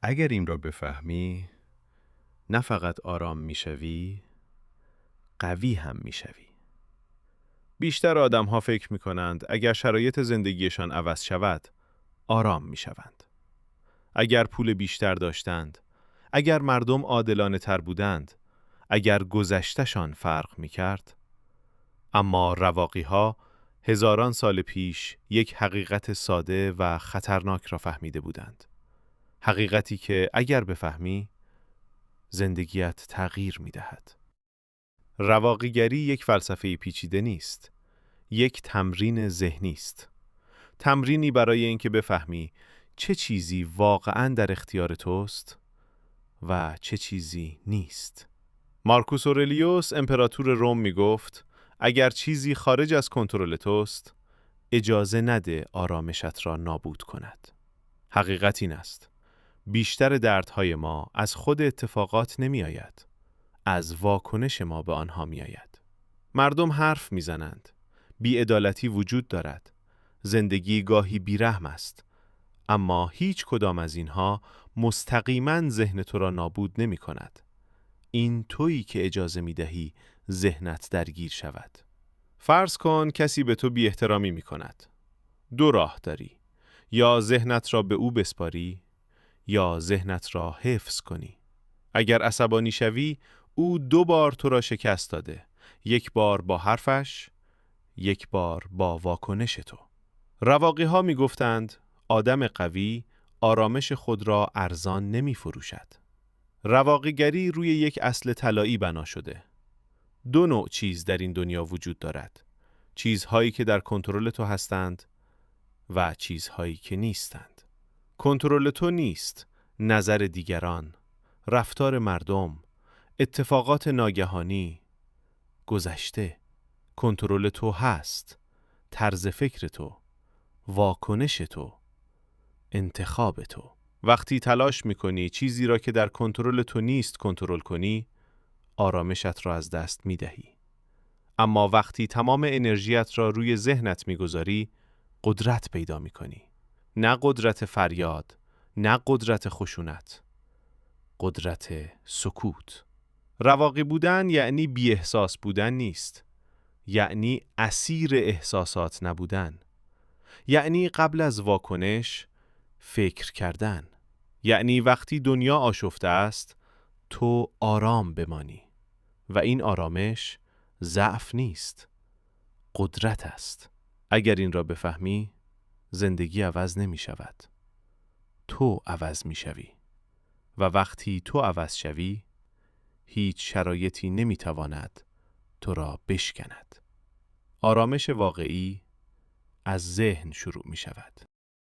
اگر این را بفهمی، نه فقط آرام میشوی، قوی هم میشوی. بیشتر آدم‌ها فکر می‌کنند اگر شرایط زندگیشان عوض شود، آرام میشوند. اگر پول بیشتر داشتند، اگر مردم عادلانه تر بودند، اگر گذشتشان فرق می‌کرد. اما رواقی‌ها هزاران سال پیش یک حقیقت ساده و خطرناک را فهمیده بودند. حقیقتی که اگر بفهمی، زندگیت تغییر می‌دهد. رواقیگری یک فلسفه پیچیده نیست. یک تمرین ذهنی است. تمرینی برای اینکه بفهمی چه چیزی واقعاً در اختیار توست و چه چیزی نیست. مارکوس اورلیوس امپراتور روم می گفت اگر چیزی خارج از کنترل توست، اجازه نده آرامشت را نابود کند. حقیقت این است. بیشتر دردهای ما از خود اتفاقات نمی آید. از واکنش ما به آنها می آید. مردم حرف می زنند. بی‌عدالتی وجود دارد. زندگی گاهی بیرحم است. اما هیچ کدام از اینها مستقیما ذهن تو را نابود نمی کند. این تویی که اجازه می دهی ذهنت درگیر شود. فرض کن کسی به تو بی احترامی می کند. دو راه داری. یا ذهنت را به او بسپاری یا ذهنت را حفظ کنی. اگر عصبانی شوی، او 2 بار تو را شکست داده. 1 بار با حرفش، 1 بار با واکنش تو. رواقی ها می گفتند آدم قوی آرامش خود را ارزان نمی فروشد. رواقیگری روی یک اصل طلایی بنا شده. 2 نوع چیز در این دنیا وجود دارد. چیزهایی که در کنترل تو هستند و چیزهایی که نیستند. کنترل تو نیست نظر دیگران، رفتار مردم، اتفاقات ناگهانی، گذشته. کنترل تو هست، طرز فکر تو، واکنش تو، انتخاب تو. وقتی تلاش میکنی چیزی را که در کنترل تو نیست کنترل کنی، آرامشت را از دست میدهی. اما وقتی تمام انرژیت را روی ذهنت میگذاری، قدرت پیدا میکنی. نه قدرت فریاد، نه قدرت خشونت، قدرت سکوت. رواقی بودن یعنی بی احساس بودن نیست. یعنی اسیر احساسات نبودن. یعنی قبل از واکنش فکر کردن. یعنی وقتی دنیا آشفته است تو آرام بمانی. و این آرامش ضعف نیست، قدرت است. اگر این را بفهمی، زندگی عوض نمی شود. تو عوض می شوی. و وقتی تو عوض شوی، هیچ شرایطی نمی تواند تو را بشکند. آرامش واقعی از ذهن شروع می شود.